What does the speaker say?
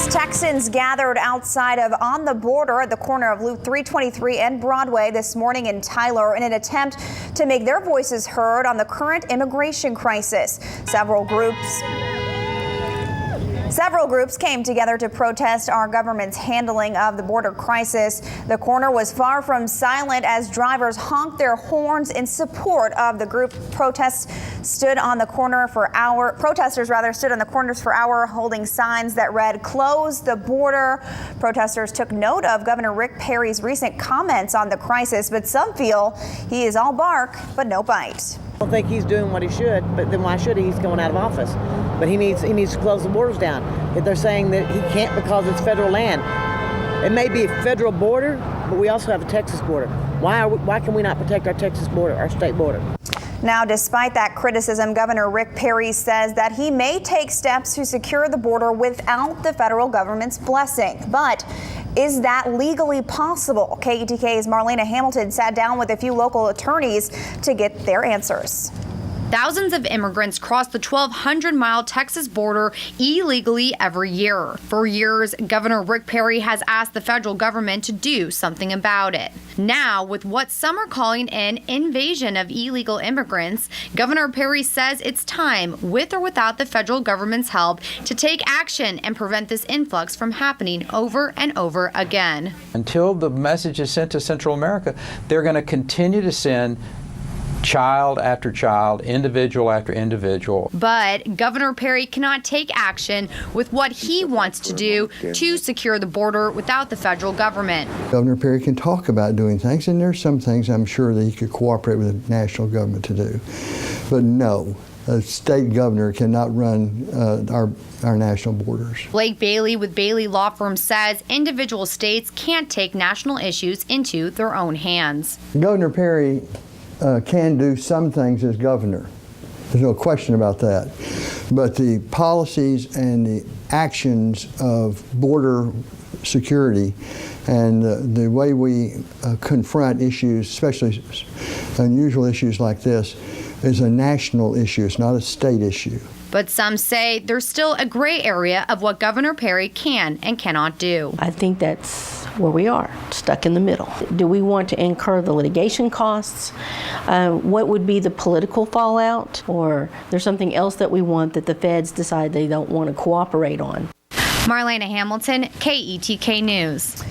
As Texans gathered outside of On the Border at the corner of Loop 323 and Broadway this morning in Tyler in an attempt to make their voices heard on the current immigration crisis. Several groups came together to protest our government's handling of the border crisis. The corner was far from silent as drivers honked their horns in support of the group. Protesters stood on the corners for hours holding signs that read, "Close the border." Protesters took note of Governor Rick Perry's recent comments on the crisis, but some feel he is all bark but no bite. I don't think he's doing what he should, but then why should he? He's going out of office. But he needs to close the borders down. If they're saying that he can't because it's federal land. It may be a federal border, but we also have a Texas border. Why can we not protect our Texas border, our state border? Now, despite that criticism, Governor Rick Perry says that he may take steps to secure the border without the federal government's blessing. But is that legally possible? KETK's Marlena Hamilton sat down with a few local attorneys to get their answers. Thousands of immigrants cross the 1,200-mile Texas border illegally every year. For years, Governor Rick Perry has asked the federal government to do something about it. Now, with what some are calling an invasion of illegal immigrants, Governor Perry says it's time, with or without the federal government's help, to take action and prevent this influx from happening over and over again. Until the message is sent to Central America, they're going to continue to send child after child, individual after individual. But Governor Perry cannot take action with what he wants to do to secure the border without the federal government. Governor Perry can talk about doing things, and there's some things I'm sure that he could cooperate with the national government to do. But no, a state governor cannot run our national borders. Blake Bailey with Bailey Law Firm says individual states can't take national issues into their own hands. Governor Perry can do some things as governor. There's no question about that. But the policies and the actions of border security and the way we confront issues, especially unusual issues like this, is a national issue. It's not a state issue. But some say there's still a gray area of what Governor Perry can and cannot do. I think that's where we are, stuck in the middle. Do we want to incur the litigation costs? What would be the political fallout? Or there's something else that we want that the feds decide they don't want to cooperate on? Marlena Hamilton, KETK News.